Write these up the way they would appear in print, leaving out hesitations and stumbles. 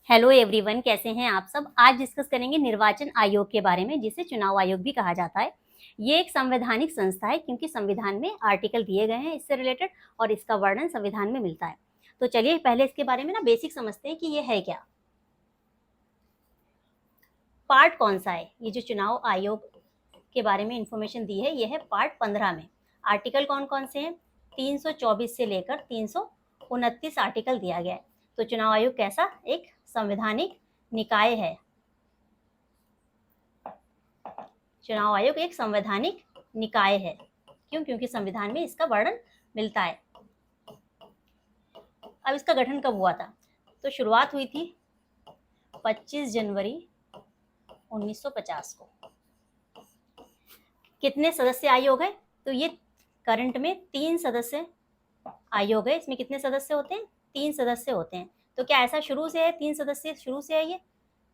Hello everyone, कैसे हैं आप सब। आज डिस्कस करेंगे निर्वाचन आयोग के बारे में, जिसे चुनाव आयोग भी कहा जाता है। ये एक संवैधानिक संस्था है क्योंकि संविधान में आर्टिकल दिए गए हैं इससे रिलेटेड और इसका वर्णन संविधान में मिलता है। तो चलिए पहले इसके बारे में बेसिक समझते हैं कि ये है क्या। पार्ट कौन सा है, ये जो चुनाव आयोग के बारे में इंफॉर्मेशन दी है, ये है पार्ट 15 में। आर्टिकल कौन कौन से हैं? 324 से लेकर 329 आर्टिकल दिया गया है। तो चुनाव आयोग कैसा, एक संवैधानिक निकाय है। चुनाव आयोग एक संवैधानिक निकाय है। क्यों? क्योंकि संविधान में इसका वर्णन मिलता है। अब इसका गठन कब हुआ था? तो शुरुआत हुई थी 25 जनवरी 1950 को। कितने सदस्य आयोग है? तो ये करंट में 3 सदस्य आयोग है। इसमें कितने सदस्य होते हैं? 3 सदस्य होते हैं। तो क्या ऐसा शुरू से है 3 सदस्य शुरू से है? ये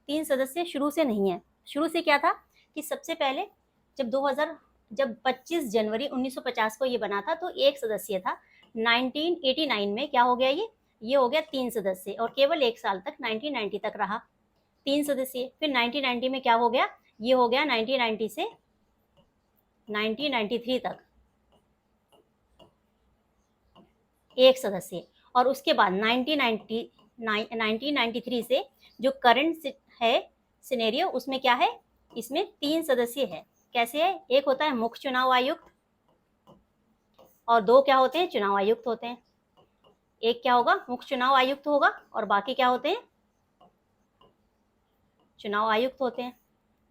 3 सदस्य शुरू से नहीं है। शुरू से क्या था कि सबसे पहले जब 25 जनवरी 1950 को ये बना था तो 1 सदस्य था। 1989 में क्या हो गया, ये हो गया 3 सदस्य और केवल 1 साल तक 1990 तक रहा 3 सदस्य। फिर 1990 में क्या हो गया, ये हो गया 1990 से 1993 तक 1 सदस्य। और उसके बाद 1993 से जो करंट है सिनेरियो, उसमें क्या है, इसमें 3 सदस्य है। कैसे है? एक होता है मुख्य चुनाव आयुक्त और 2 क्या होते हैं? चुनाव आयुक्त होते हैं। एक क्या होगा? मुख्य चुनाव आयुक्त होगा और बाकी क्या होते हैं? चुनाव आयुक्त होते हैं।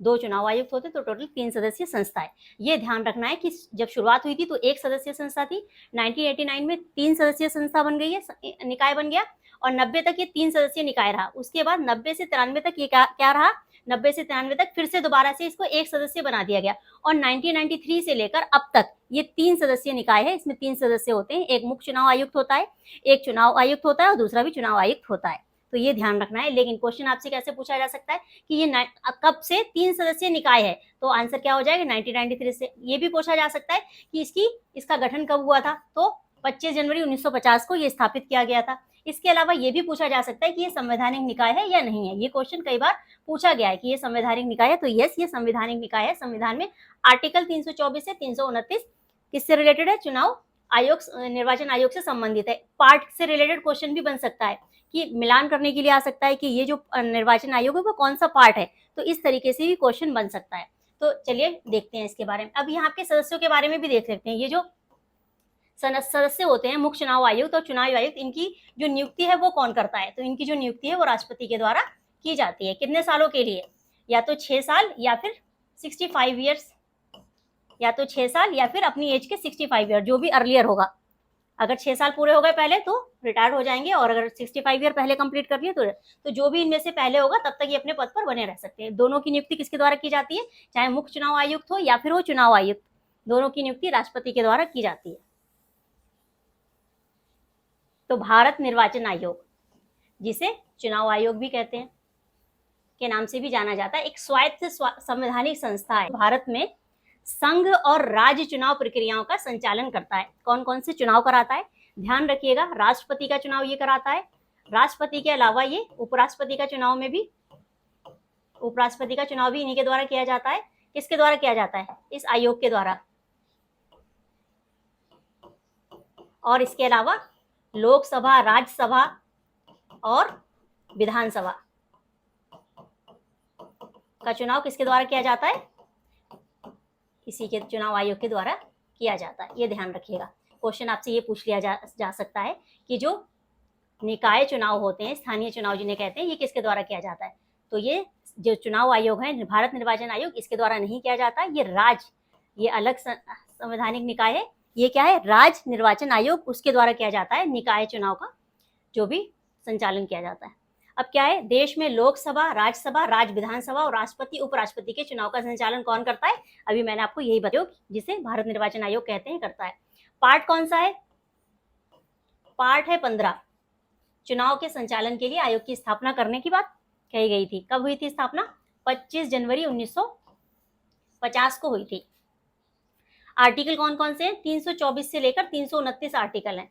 2 चुनाव आयुक्त होते हैं, तो टोटल 3 सदस्यीय संस्था है। ये ध्यान रखना है कि जब शुरुआत हुई थी तो 1 सदस्यीय संस्था थी। 1989 में 3 सदस्यीय संस्था बन गई है, निकाय बन गया और 90 तक ये 3 सदस्यीय निकाय रहा। उसके बाद 90 से 93 तक ये क्या रहा? 90 से 93 तक फिर से दोबारा से इसको 1 सदस्य बना दिया गया और 1993 से लेकर अब तक ये 3 सदस्यीय निकाय है। इसमें 3 सदस्य होते हैं। एक मुख्य चुनाव आयुक्त होता है, एक चुनाव आयुक्त होता है और दूसरा भी चुनाव आयुक्त होता है। तो ये ध्यान रखना है। लेकिन क्वेश्चन आपसे कैसे पूछा जा सकता है कि ये कब से 3 सदस्यीय निकाय है? तो आंसर क्या हो जाएगा? 1993 से। ये भी पूछा जा सकता है कि इसका गठन कब हुआ था? तो 25 जनवरी 1950 को ये स्थापित किया गया था। इसके अलावा ये भी पूछा जा सकता है कि ये संवैधानिक निकाय है या नहीं है। ये क्वेश्चन कई बार पूछा गया है कि ये संवैधानिक निकाय है। तो यस, ये संवैधानिक निकाय है। संविधान में आर्टिकल 324 से 329 किससे रिलेटेड है? चुनाव आयोग, निर्वाचन आयोग से संबंधित है। पार्ट से रिलेटेड क्वेश्चन भी बन सकता है कि मिलान करने के लिए आ सकता है कि ये जो निर्वाचन आयोग है वो कौन सा पार्ट है। तो इस तरीके से भी क्वेश्चन बन सकता है। तो चलिए देखते हैं इसके बारे में। अब यहाँ के सदस्यों के बारे में भी देख सकते हैं। ये जो सदस्य होते हैं मुख्य चुनाव आयुक्त और चुनाव आयुक्त, इनकी जो नियुक्ति है वो कौन करता है? तो इनकी जो नियुक्ति है वो राष्ट्रपति के द्वारा की जाती है। कितने सालों के लिए? या तो 6 साल या फिर 65 ईयर्स, या तो 6 साल या फिर अपनी एज के 65 ईयर, जो भी अर्लियर होगा। अगर 6 साल पूरे हो गए पहले तो रिटायर हो जाएंगे और अगर 65 ईयर पहले कंप्लीट कर लिए तो जो भी इनमें से पहले होगा तब तक ये अपने पद पर बने रह सकते हैं। दोनों की नियुक्ति किसके द्वारा की जाती है? चाहे मुख्य चुनाव आयुक्त हो या फिर वो चुनाव आयुक्त, दोनों की नियुक्ति राष्ट्रपति के द्वारा की जाती है। तो भारत निर्वाचन आयोग, जिसे चुनाव आयोग भी कहते हैं, के नाम से भी जाना जाता है, एक स्वायत्त संवैधानिक संस्था है। भारत में संघ और राज्य चुनाव प्रक्रियाओं का संचालन करता है। कौन कौन से चुनाव कराता है? ध्यान रखिएगा, राष्ट्रपति का चुनाव ये कराता है। राष्ट्रपति के अलावा ये उपराष्ट्रपति का चुनाव भी इन्हीं के द्वारा किया जाता है। किसके द्वारा किया जाता है? इस आयोग के द्वारा। और इसके अलावा लोकसभा, राज्यसभा और विधानसभा का चुनाव किसके द्वारा किया जाता है? इसी के चुनाव आयोग के द्वारा किया जाता है। ये ध्यान रखिएगा। क्वेश्चन आपसे ये पूछ लिया जा सकता है कि जो निकाय चुनाव होते हैं, स्थानीय चुनाव जिन्हें कहते हैं, ये किसके द्वारा किया जाता है? तो ये जो चुनाव आयोग है, भारत निर्वाचन आयोग, इसके द्वारा नहीं किया जाता। ये अलग संवैधानिक निकाय है। ये क्या है? राज्य निर्वाचन आयोग, उसके द्वारा किया जाता है निकाय चुनाव का जो भी संचालन किया जाता है। अब क्या है, देश में लोकसभा, राज्यसभा, राज्य विधानसभा और राष्ट्रपति, उपराष्ट्रपति के चुनाव का संचालन कौन करता है? अभी मैंने आपको यही बताया, जिसे भारत निर्वाचन आयोग कहते हैं, करता है। पार्ट कौन सा है? पार्ट है 15। चुनाव के संचालन के लिए आयोग की स्थापना करने की बात कही गई थी। कब हुई थी स्थापना? 25 जनवरी 1950 को हुई थी। आर्टिकल कौन कौन से हैं? 324 से लेकर 329 आर्टिकल हैं।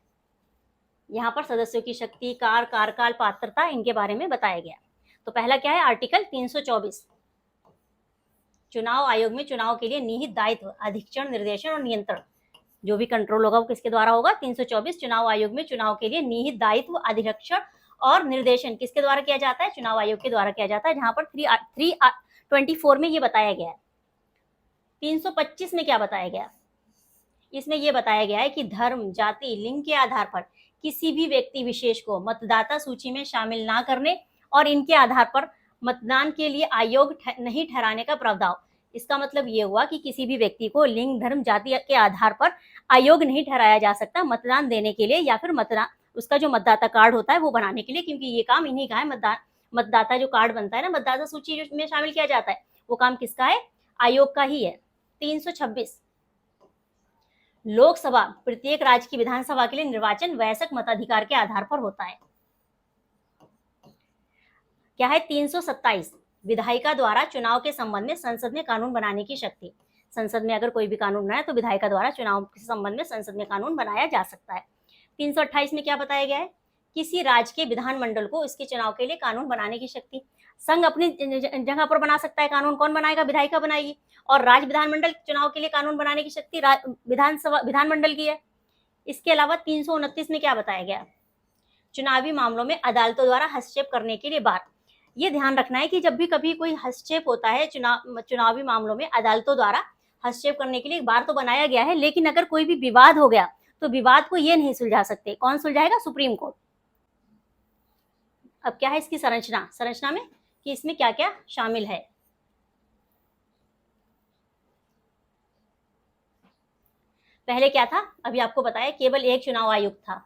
यहाँ पर सदस्यों की शक्ति, कार्यकाल, पात्रता, इनके बारे में बताया गया। तो पहला क्या है, आर्टिकल 324, चुनाव आयोग में चुनाव के लिए निहित दायित्व, अधीक्षण, निर्देशन और नियंत्रण, जो भी कंट्रोल होगा वो किसके द्वारा होगा, 324 चुनाव आयोग में चुनाव के लिए निहित दायित्व, अधीक्षण और निर्देशन किसके द्वारा किया जाता है, चुनाव आयोग के द्वारा किया जाता है, जहां पर 324 में ये बताया गया है। 325 में क्या बताया गया, इसमें यह बताया गया है कि धर्म, जाति, लिंग के आधार पर किसी भी व्यक्ति विशेष को मतदाता सूची में शामिल ना करने और इनके आधार पर मतदान के लिए आयोग नहीं ठहराने का प्रावधान। इसका मतलब ये हुआ कि किसी भी व्यक्ति को लिंग, धर्म, जाति के आधार पर आयोग नहीं ठहराया जा सकता मतदान देने के लिए या फिर मतदान उसका जो मतदाता कार्ड होता है वो बनाने के लिए, क्योंकि ये काम इन्हीं का है। मतदाता जो कार्ड बनता है ना, मतदाता सूची में शामिल किया जाता है, वो काम किसका है, आयोग का ही है। 326 लोकसभा प्रत्येक राज्य की विधानसभा के लिए निर्वाचन वयस्क मताधिकार के आधार पर होता है। क्या है, 327 विधायिका द्वारा चुनाव के संबंध में संसद में कानून बनाने की शक्ति। संसद में अगर कोई भी कानून बनाए तो विधायिका द्वारा चुनाव के संबंध में संसद में कानून बनाया जा सकता है। 328 में क्या बताया गया है, किसी राज्य के विधानमंडल को इसके चुनाव के लिए कानून बनाने की शक्ति। संघ अपनी जगह पर बना सकता है कानून, कौन बनाएगा, विधायिका बनाएगी, और राज्य विधानमंडल चुनाव के लिए कानून बनाने की शक्ति विधानमंडल की है। इसके अलावा 329 में क्या बताया गया, चुनावी मामलों में अदालतों द्वारा हस्तक्षेप करने के लिए बार। ये ध्यान रखना है कि जब भी कभी कोई हस्तक्षेप होता है चुनावी मामलों में अदालतों द्वारा हस्तक्षेप करने के लिए एक बार तो बनाया गया है, लेकिन अगर कोई भी विवाद हो गया तो विवाद को ये नहीं सुलझा सकते, कौन सुलझाएगा, सुप्रीम कोर्ट। अब क्या है इसकी संरचना में कि इसमें क्या क्या शामिल है। पहले क्या था, अभी आपको बताया केवल एक चुनाव आयुक्त था।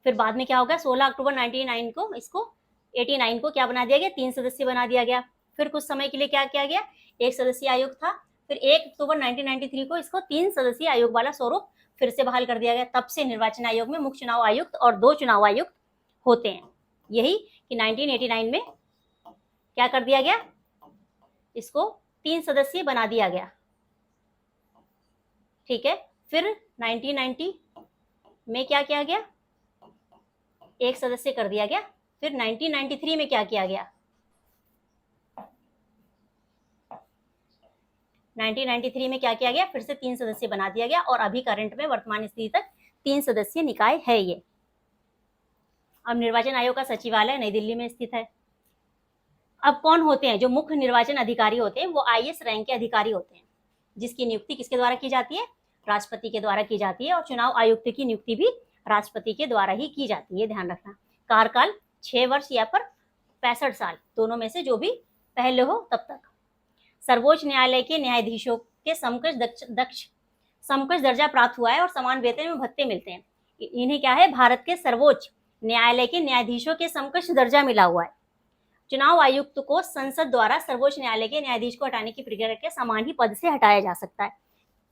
फिर बाद में क्या होगा, 16 अक्टूबर 1989 को क्या बना दिया गया, 3 सदस्यीय बना दिया गया। फिर कुछ समय के लिए क्या किया गया, 1 सदस्यीय आयोग था। फिर 1 अक्टूबर 1993 को इसको 3 सदस्यीय आयोग वाला स्वरूप फिर से बहाल कर दिया गया। तब से निर्वाचन आयोग में मुख्य चुनाव आयुक्त और 2 चुनाव आयुक्त होते हैं। यही कि 1989 में क्या कर दिया गया, इसको 3 सदस्यीय बना दिया गया, ठीक है। फिर 1990 में क्या किया गया, 1 सदस्य कर दिया गया। फिर 1993 में क्या किया गया, 1993 में क्या किया गया, फिर से 3 सदस्य बना दिया गया, और अभी करंट में वर्तमान स्थिति तक 3 सदस्यीय निकाय है ये। अब निर्वाचन आयोग का सचिवालय नई दिल्ली में स्थित है। अब कौन होते हैं जो मुख्य निर्वाचन अधिकारी होते हैं, वो IAS रैंक के अधिकारी होते हैं, जिसकी नियुक्ति किसके द्वारा की जाती है, राष्ट्रपति के द्वारा की जाती है, और चुनाव आयुक्त की नियुक्ति भी राष्ट्रपति के द्वारा ही की जाती है, ध्यान रखना। कार्यकाल 6 वर्ष या पर 65 साल, दोनों में से जो भी पहले हो तब तक। सर्वोच्च न्यायालय के न्यायाधीशों के समकक्ष दर्जा प्राप्त हुआ है और समान वेतन में भत्ते मिलते हैं। इन्हें क्या है, भारत के सर्वोच्च न्यायालय के न्यायाधीशों के समकक्ष दर्जा मिला हुआ है। चुनाव आयुक्त को संसद द्वारा सर्वोच्च न्यायालय के न्यायाधीश को हटाने की प्रक्रिया के समान ही पद से हटाया जा सकता है।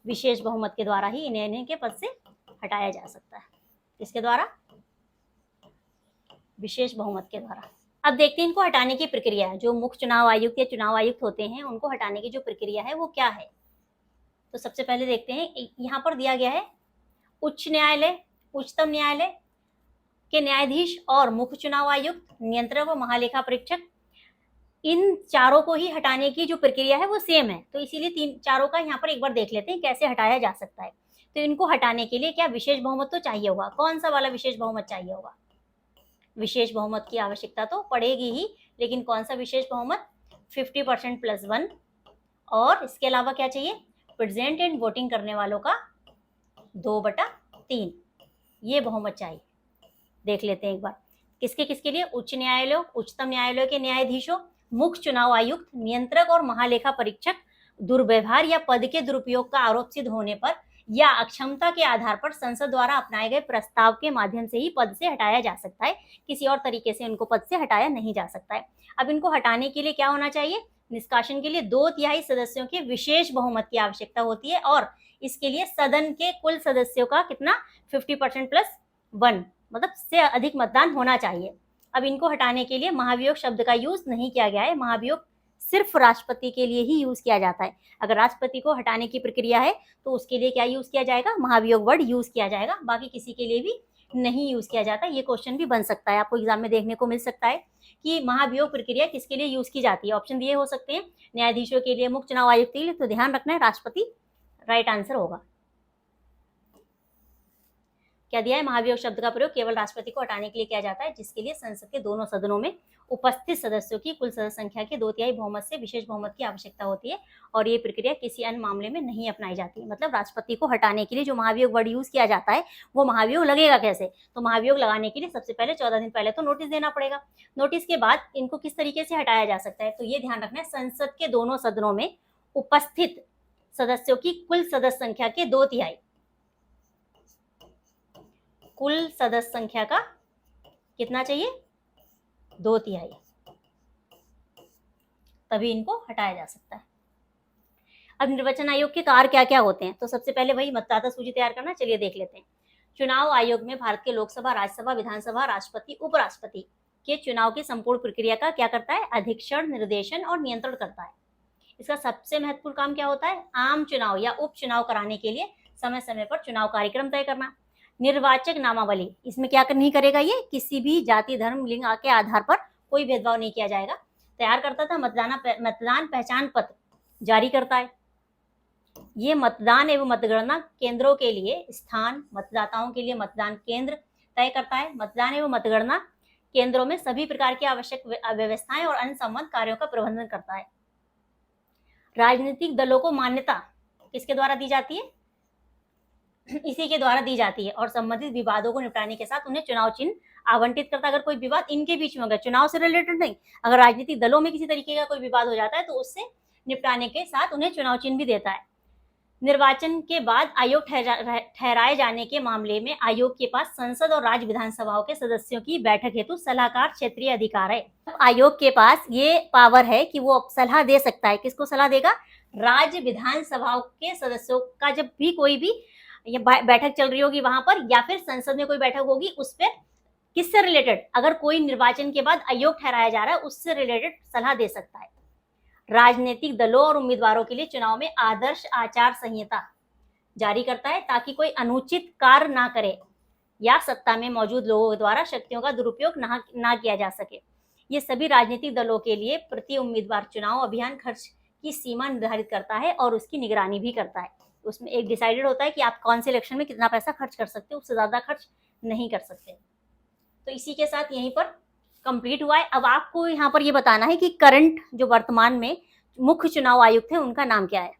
विशेष बहुमत के द्वारा ही इन्हें के पद से हटाया जा सकता है। किसके द्वारा, विशेष बहुमत के द्वारा। अब देखते हैं इनको हटाने की प्रक्रिया है। जो मुख्य चुनाव आयुक्त या चुनाव आयुक्त होते हैं उनको हटाने की जो प्रक्रिया है वो क्या है। तो सबसे पहले देखते हैं, यहाँ पर दिया गया है उच्च न्यायालय, उच्चतम न्यायालय के न्यायाधीश और मुख्य चुनाव आयुक्त, नियंत्रक व महालेखा परीक्षक, इन चारों को ही हटाने की जो प्रक्रिया है वो सेम है। तो इसीलिए चारों का यहाँ पर एक बार देख लेते हैं कैसे हटाया जा सकता है। तो इनको हटाने के लिए क्या विशेष बहुमत तो चाहिए होगा। कौन सा वाला विशेष बहुमत चाहिए होगा, विशेष बहुमत की आवश्यकता तो पड़ेगी ही, लेकिन कौन सा विशेष बहुमत, 50% + 1, और इसके अलावा क्या चाहिए, प्रेजेंट एंड वोटिंग करने वालों का 2/3, ये बहुमत चाहिए। देख लेते हैं एक बार किसके किसके लिए, उच्च न्यायालय, उच्चतम न्यायालय के न्यायाधीशों, मुख्य चुनाव आयुक्त, नियंत्रक और महालेखा परीक्षक, दुर्व्यवहार या पद के दुरुपयोग का आरोप सिद्ध होने पर या अक्षमता के आधार पर संसद द्वारा अपनाए गए प्रस्ताव के माध्यम से ही पद से हटाया जा सकता है, किसी और तरीके से उनको पद से हटाया नहीं जा सकता है। अब इनको हटाने के लिए क्या होना चाहिए, निष्कासन के लिए 2/3 सदस्यों के विशेष बहुमत की आवश्यकता होती है, और इसके लिए सदन के कुल सदस्यों का कितना, 50% + 1, मतलब से अधिक मतदान होना चाहिए। अब इनको हटाने के लिए महाभियोग शब्द का यूज नहीं किया गया है। महाभियोग सिर्फ राष्ट्रपति के लिए ही यूज किया जाता है। अगर राष्ट्रपति को हटाने की प्रक्रिया है तो उसके लिए क्या यूज किया जाएगा, महाभियोग वर्ड यूज किया जाएगा, बाकी किसी के लिए भी नहीं यूज किया जाता। ये क्वेश्चन भी बन सकता है, आपको एग्जाम में देखने को मिल सकता है कि महाभियोग प्रक्रिया किसके लिए यूज की जाती है। ऑप्शन दिए हो सकते हैं न्यायाधीशों के लिए, मुख्य चुनाव आयुक्त के लिए, तो ध्यान रखना है राष्ट्रपति राइट आंसर होगा। क्या दिया है, महाभियोग शब्द का प्रयोग केवल राष्ट्रपति को हटाने के लिए किया जाता है जिसके लिए संसद के दोनों सदनों में उपस्थित सदस्यों की कुल सदस्य संख्या के 2/3 बहुमत से विशेष बहुमत की आवश्यकता होती है और ये प्रक्रिया किसी अन्य मामले में नहीं अपनाई जाती। मतलब राष्ट्रपति को हटाने के लिए जो महाभियोग वर्ड यूज किया जाता है वो महाभियोग लगेगा कैसे, तो महाभियोग लगाने के लिए सबसे पहले 14 दिन पहले तो नोटिस देना पड़ेगा। नोटिस के बाद इनको किस तरीके से हटाया जा सकता है, तो ये ध्यान रखना है संसद के दोनों सदनों में उपस्थित सदस्यों की कुल सदस्य संख्या के 2/3, कुल सदस्य संख्या का कितना चाहिए, 2/3, तभी इनको हटाया जा सकता है। अब निर्वाचन आयोग के कार्य क्या क्या होते हैं, तो सबसे पहले वही मतदाता सूची तैयार करना, चलिए देख लेते हैं। चुनाव आयोग में भारत के लोकसभा, राज्यसभा, विधानसभा, राष्ट्रपति, उपराष्ट्रपति के चुनाव की संपूर्ण प्रक्रिया का क्या करता है, अधीक्षण, निर्देशन और नियंत्रण करता है। इसका सबसे महत्वपूर्ण काम क्या होता है, आम चुनाव या उपचुनाव कराने के लिए समय समय पर चुनाव कार्यक्रम तय करना। निर्वाचक नामावली, इसमें क्या नहीं करेगा, ये किसी भी जाति, धर्म, लिंग के आधार पर कोई भेदभाव नहीं किया जाएगा। तैयार करता था मतदान पहचान पत्र जारी करता है। ये मतदान एवं मतगणना केंद्रों के लिए स्थान, मतदाताओं के लिए मतदान केंद्र तय करता है। मतदान एवं मतगणना केंद्रों में सभी प्रकार की आवश्यक व्यवस्थाएं और अन्य संबंध कार्यों का प्रबंधन करता है। राजनीतिक दलों को मान्यता किसके द्वारा दी जाती है, इसी के द्वारा दी जाती है और संबंधित विवादों को निपटाने के साथ उन्हें चुनाव चिन्ह आवंटित करता है। अगर कोई विवाद इनके बीच में होगा, चुनाव से रिलेटेड नहीं, अगर राजनीतिक दलों में किसी तरीके का कोई विवाद हो जाता है तो उससे निपटाने के साथ उन्हें चुनाव चिन्ह भी देता है। निर्वाचन के बाद आयोग ठहराए जाने के मामले में आयोग के पास संसद और राज्य विधानसभाओं के सदस्यों की बैठक हेतु सलाहकार क्षेत्रीय अधिकार है। आयोग के पास ये पावर है कि वो सलाह दे सकता है। किसको सलाह देगा, राज्य विधानसभाओं के सदस्यों का जब भी कोई भी ये बैठक चल रही होगी वहां पर, या फिर संसद में कोई बैठक होगी उस पर किससे रिलेटेड, अगर कोई निर्वाचन के बाद आयोग ठहराया जा रहा है उससे रिलेटेड सलाह दे सकता है। राजनीतिक दलों और उम्मीदवारों के लिए चुनाव में आदर्श आचार संहिता जारी करता है ताकि कोई अनुचित कार्य ना करे या सत्ता में मौजूद लोगों द्वारा शक्तियों का दुरुपयोग ना किया जा सके। ये सभी राजनीतिक दलों के लिए प्रति उम्मीदवार चुनाव अभियान खर्च की सीमा निर्धारित करता है और उसकी निगरानी भी करता है। उसमें एक डिसाइडेड होता है कि आप कौन से इलेक्शन में कितना पैसा खर्च कर सकते हो, उससे ज्यादा खर्च नहीं कर सकते। तो इसी के साथ यहीं पर कंप्लीट हुआ है। अब आपको यहाँ पर ये बताना है कि करंट जो वर्तमान में मुख्य चुनाव आयुक्त है उनका नाम क्या है।